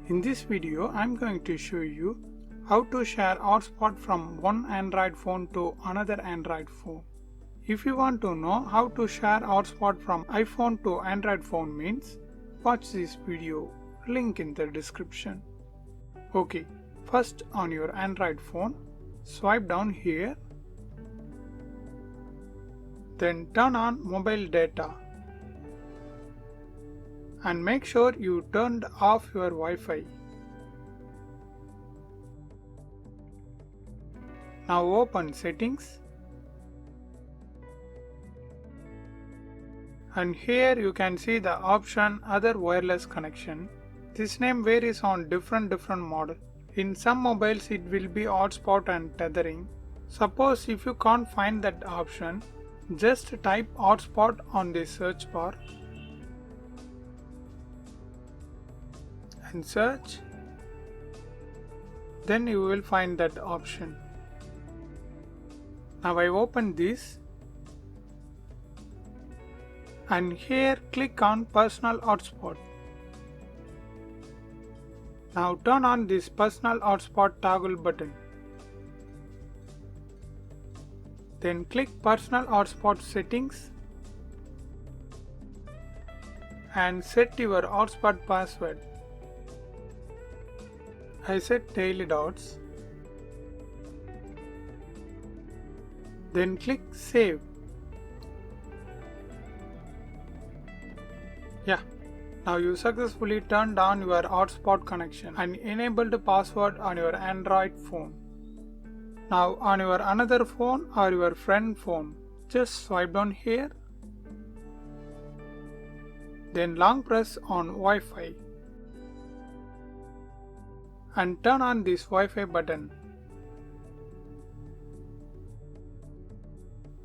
In this video, I'm going to show you how to share hotspot from one Android phone to another Android phone. If you want to know how to share hotspot from iPhone to Android phone means, watch this video, link in the description. Okay, first on your Android phone, swipe down here, then turn on mobile data and make sure you turned off your Wi-Fi. Now open settings and here you can see the option other wireless connection. This name varies on different model. In some mobiles it will be hotspot and tethering. Suppose if you can't find that option, just type hotspot on the search bar and search, then you will find that option. Now I open this and here click on personal hotspot. Now turn on this personal hotspot toggle button. Then click personal hotspot settings and set your hotspot password. I set daily dots. Then click save. Yeah, now you successfully turned on your hotspot connection and enabled the password on your Android phone. Now on your another phone or your friend phone, just swipe down here. Then long press on Wi-Fi and turn on this Wi-Fi button.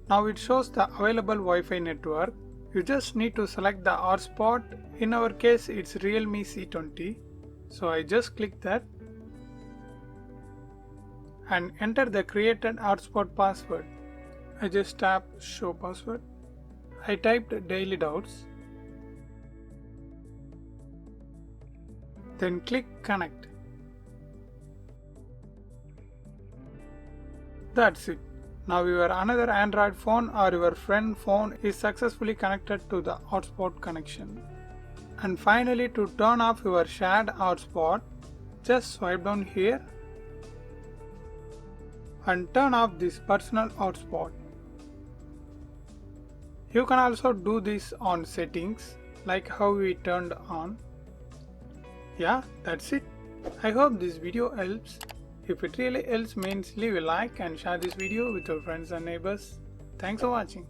Now it shows the available Wi-Fi network. You just need to select the hotspot. In our case it's Realme C20. So I just click that and enter the created hotspot password. I just tap show password. I typed daily doubts. Then click connect. That's it. Now your another Android phone or your friend phone is successfully connected to the hotspot connection. And finally, to turn off your shared hotspot, just swipe down here and turn off this personal hotspot. You can also do this on settings like how we turned on. Yeah, that's it. I hope this video helps. If it really helps means leave a like and share this video with your friends and neighbors. Thanks for watching.